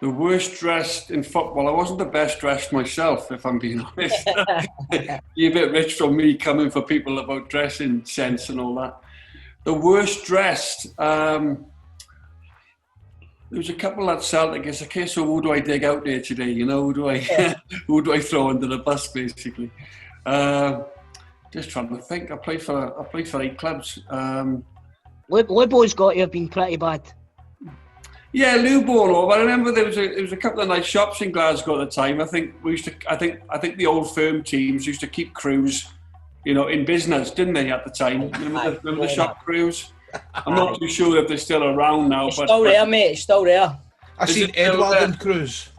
The worst dressed in football. I wasn't the best dressed myself, if I'm being honest. You're a bit rich from me coming for people about dressing sense and all that. The worst dressed. There was a couple at Celtic. It's a case of who do I dig out there today? You know, who do I throw under the bus, basically? Just trying to think. I played for 8 clubs. Libo's got to have been pretty bad. Yeah, Lubo. I remember there was a couple of nice shops in Glasgow at the time. I think the old firm teams used to keep crews, you know, in business, didn't they, at the time? Remember the shop crews? I'm not too sure if they're still around now. It's still there, mate. It's still there. I've seen Edward and Cruz.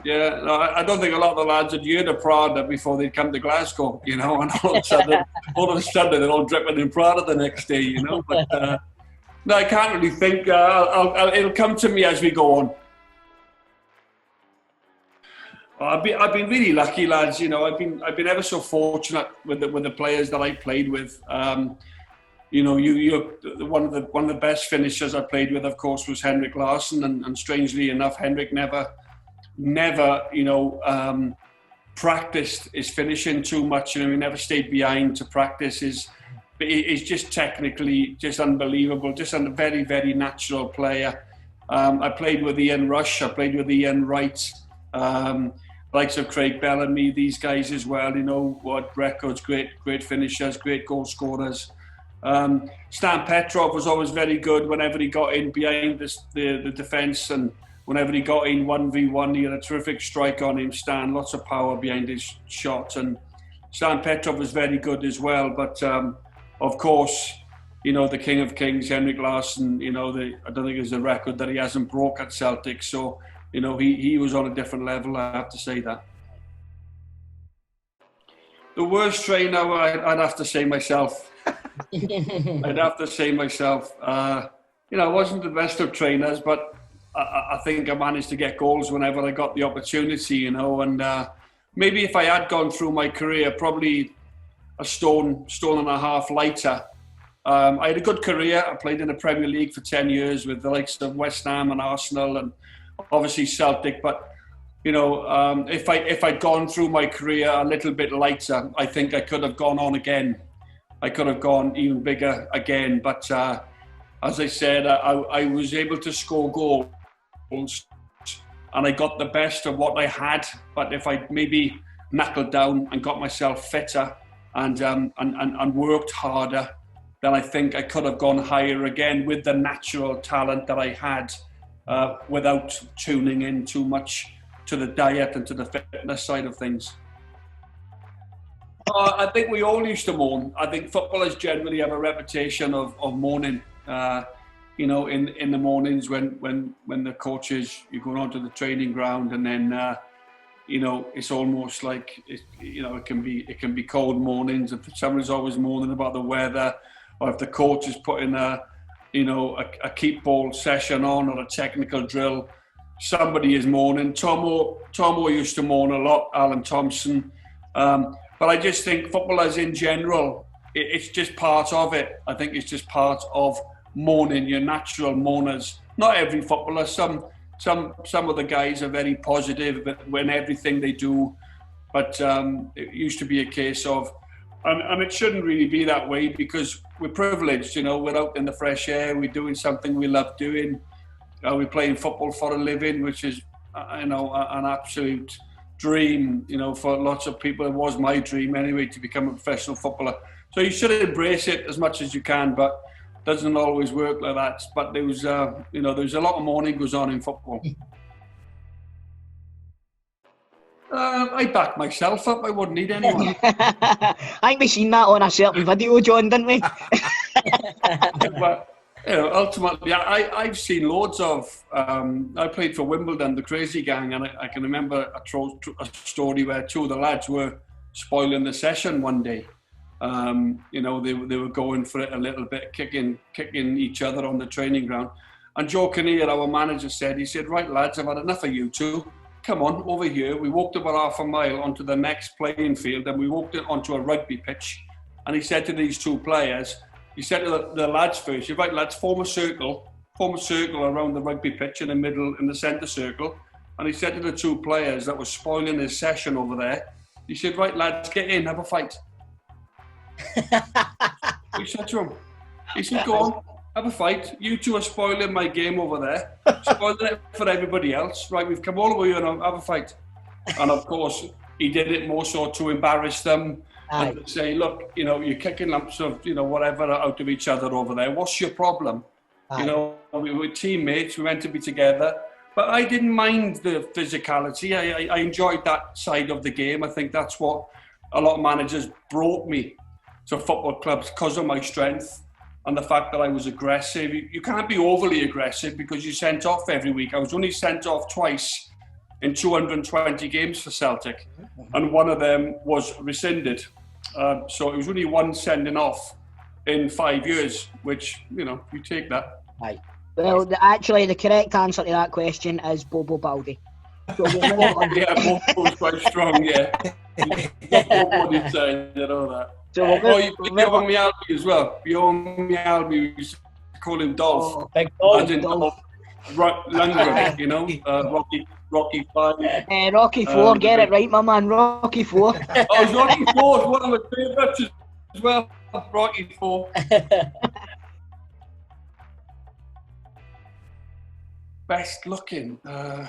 Yeah, no, I don't think a lot of the lads had heard of Prada before they'd come to Glasgow, you know, and all of a sudden they're all dripping in Prada the next day, you know. But no, I can't really think. It'll come to me as we go on. I've been really lucky, lads. You know, I've been ever so fortunate with the players that I played with. You know, you're one of the best finishers I played with, of course, was Henrik Larson, and strangely enough, Henrik never, you know, practiced his finishing too much. You know, he never stayed behind to practice his. He's just technically just unbelievable, just a very, very natural player. I played with Ian Rush, I played with Ian Wright, likes of Craig Bellamy, these guys as well, you know, what records, great finishers, great goal scorers. Stan Petrov was always very good whenever he got in behind the defence, and whenever he got in 1v1, he had a terrific strike on him, Stan, lots of power behind his shot, and Stan Petrov was very good as well, but of course, you know, the King of Kings, Henrik Larson, you know, I don't think there's a record that he hasn't broke at Celtic. So, you know, he was on a different level, I have to say that. The worst trainer, I'd have to say myself. I'd have to say myself. You know, I wasn't the best of trainers, but I think I managed to get goals whenever I got the opportunity, you know, and maybe if I had gone through my career, probably a stone and a half lighter. I had a good career. I played in the Premier League for 10 years with the likes of West Ham and Arsenal and obviously Celtic. But, you know, if I'd gone through my career a little bit lighter, I think I could have gone on again. I could have gone even bigger again. But as I said, I was able to score goals and I got the best of what I had. But if I maybe knuckled down and got myself fitter and worked harder, then I think I could have gone higher again with the natural talent that I had without tuning in too much to the diet and to the fitness side of things. I think we all used to moan. I think footballers generally have a reputation of moaning. You know, in the mornings when the coaches, you're going onto the training ground and then you know, it's almost like you know, it can be cold mornings, and someone's always moaning about the weather, or if the coach is putting a keep ball session on or a technical drill, somebody is moaning. Tomo used to moan a lot, Alan Thompson, but I just think footballers in general, it's just part of it. I think it's just part of moaning. You're natural moaners. Not every footballer. Some of the guys are very positive when everything they do, but it used to be a case of, and it shouldn't really be that way because we're privileged, you know, we're out in the fresh air, we're doing something we love doing, we're playing football for a living, which is, you know, an absolute dream, you know, for lots of people. It was my dream anyway, to become a professional footballer. So you should embrace it as much as you can, but doesn't always work like that. But there was, you know, there's a lot of mourning goes on in football. I back myself up. I wouldn't need anyone. I think we seen that on a certain video, John, didn't we? But you know, ultimately, I've seen loads of. I played for Wimbledon, the Crazy Gang, and I can remember a story where two of the lads were spoiling the session one day. You know, they were going for it a little bit, kicking each other on the training ground. And Joe Kinnear, our manager, he said, right lads, I've had enough of you two. Come on, over here. We walked about half a mile onto the next playing field, and we walked onto a rugby pitch. And he said to these two players, he said to the lads first, you're right lads, form a circle around the rugby pitch in the middle, in the centre circle. and he said to the two players that were spoiling his session over there, he said, right, lads, get in, have a fight. He said to him, he said, go on, have a fight. You two are spoiling my game over there. Spoiling it for everybody else. Right, we've come all the way here and have a fight. And of course, he did it more so to embarrass them and to say, look, you know, you're kicking lumps of, you know, whatever out of each other over there. What's your problem? You know, we were teammates, we were meant to be together. But I didn't mind the physicality. I enjoyed that side of the game. I think that's what a lot of managers brought me to football clubs because of my strength and the fact that I was aggressive. You can't be overly aggressive because you're sent off every week. I was only sent off twice in 220 games for Celtic, and one of them was rescinded. So it was only one sending off in 5 years, which, you know, you take that. Aye. Well, actually, the correct answer to that question is Bobo Baldi. So yeah, Bobo's quite strong, yeah. Bobo did say, you know that. So Bjorn Mjällby as well. Bjorn Mjällby, we used to call him Dolph. Big Dolph. Lundgren, you know, Rocky 5. Rocky 4, get it right, my man, Rocky 4. Oh, Rocky 4 is one of my favourites as well. Rocky 4. Best looking. I'm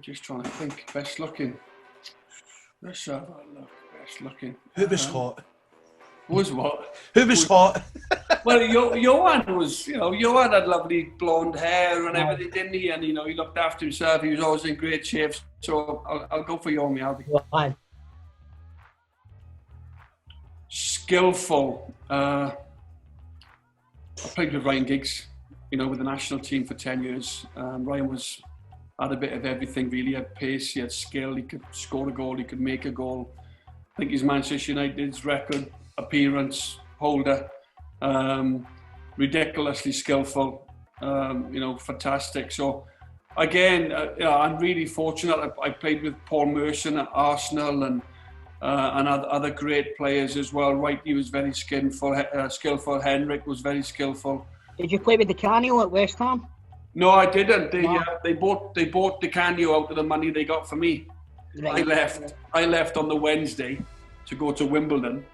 just trying to think. Best looking. Let's have a look. Best looking. Who was hot? Was what? Who was hot? Well, Johan was, you know, Johan had lovely blonde hair and everything, didn't he? And, you know, he looked after himself. He was always in great shape. So I'll go for Johan Mjällby. Skillful. I played with Ryan Giggs, you know, with the national team for 10 years. Ryan had a bit of everything, really. He had pace, he had skill, he could score a goal, he could make a goal. I think he's Manchester United's record appearance holder. Ridiculously skillful, you know, fantastic. So again, you know, I'm really fortunate. I played with Paul Merson at Arsenal and other great players as well. Whitey was very skillful. Henrik was very skillful. Did you play with Di Canio at West Ham? No, I didn't. They bought Di Canio out of the money they got for me. Right. I left on the Wednesday to go to Wimbledon,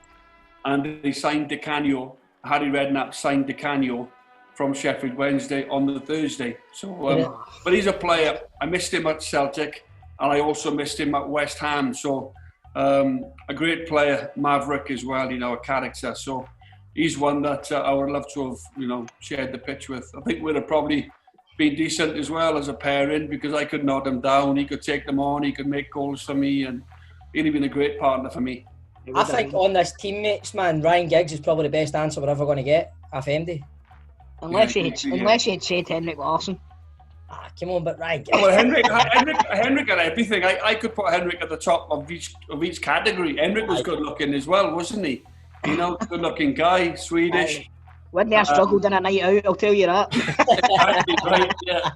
and they signed Di Canio. Harry Redknapp signed Di Canio from Sheffield Wednesday on the Thursday. So, but he's a player. I missed him at Celtic, and I also missed him at West Ham. So, a great player, maverick as well. You know, a character. So, he's one that I would love to have, you know, shared the pitch with. I think we'd have probably been decent as well as a pairing because I could knock him down. He could take them on. He could make goals for me, and he'd have been a great partner for me. I think on this teammates, man, Ryan Giggs is probably the best answer we're ever going to get. FMD. Unless you had said Henrik Larson. Come on, but Ryan Giggs. Well, Henrik had everything. I could put Henrik at the top of each category. Henrik was good looking as well, wasn't he? You know, good looking guy, Swedish. Wouldn't I struggled in a night out, I'll tell you that. Exactly right, yeah.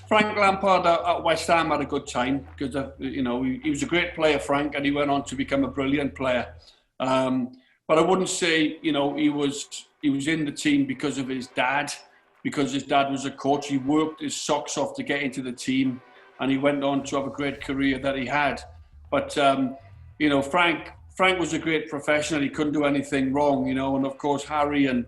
Frank Lampard at West Ham had a good time because, you know, he was a great player, Frank, and he went on to become a brilliant player. But I wouldn't say, you know, he was in the team because of his dad, because his dad was a coach. He worked his socks off to get into the team, and he went on to have a great career that he had. But, you know, Frank was a great professional. He couldn't do anything wrong, you know. And, of course, Harry and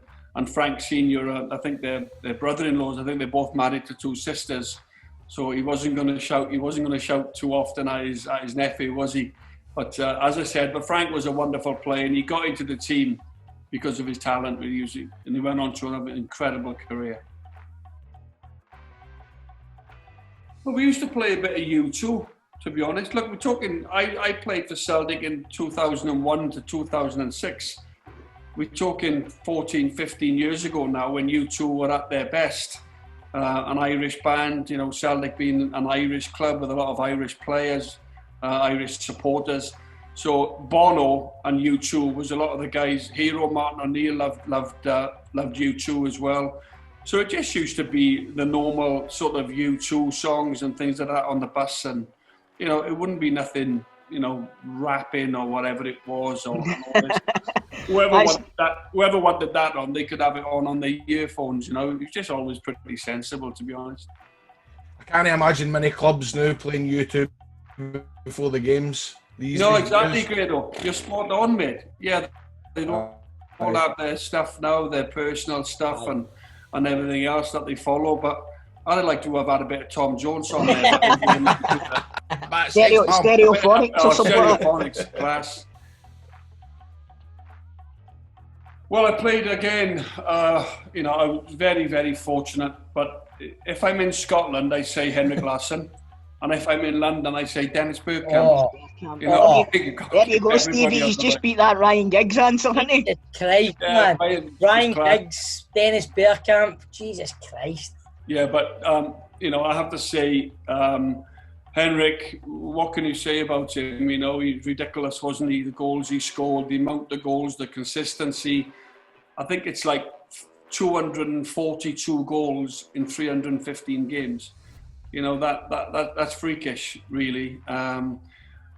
Frank Sr., I think they're brother-in-laws. I think they're both married to two sisters. So he wasn't going to shout. He wasn't going to shout too often at his nephew, was he? But as I said, but Frank was a wonderful player, and he got into the team because of his talent, and he went on to have an incredible career. Well, we used to play a bit of U2, to be honest. Look, we're talking. I played for Celtic in 2001 to 2006. We're talking 14, 15 years ago now, when U2 were at their best. An Irish band, you know, Celtic being an Irish club with a lot of Irish players, Irish supporters. So Bono and U2 was a lot of the guys. Hero Martin O'Neill loved U2 as well. So it just used to be the normal sort of U2 songs and things like that on the bus, and you know, it wouldn't be nothing, you know, rapping or whatever it was, or all this. whoever wanted that on, they could have it on their earphones. You know, he's just always pretty sensible, to be honest. I can't imagine many clubs now playing YouTube before the games. No, exactly, Grado. You're spot on, mate. Yeah, they don't all have their stuff now, their personal stuff and everything else that they follow. But I'd like to have had a bit of Tom Jones on there. Stereophonics or something. Stereophonics, class. Well, I played again. You know, I was very, very fortunate. But if I'm in Scotland, I say Henrik Larson. And if I'm in London, I say Dennis Bergkamp. You know, there you go, Stevie. He's just beat that Ryan Giggs answer, hasn't he? Christ, man. Ryan Giggs, Dennis Bergkamp. Jesus Christ. Yeah, but, you know, I have to say, Henrik, what can you say about him? You know, he's ridiculous, wasn't he? The goals he scored, the amount of goals, the consistency. I think it's like 242 goals in 315 games. You know, that's freakish, really. And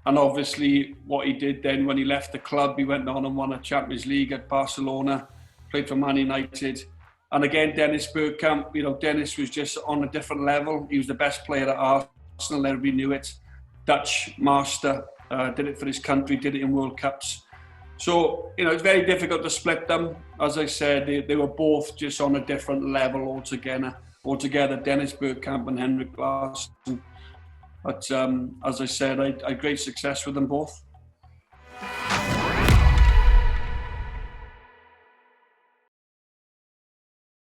obviously what he did then when he left the club, he went on and won a Champions League at Barcelona, played for Man United. And again, Dennis Bergkamp, you know, Dennis was just on a different level. He was the best player at Arsenal, everybody knew it. Dutch master, did it for his country, did it in World Cups. So, you know, it's very difficult to split them. As I said, they were both just on a different level altogether, Dennis Bergkamp and Henrik Larson. But as I said, I had great success with them both.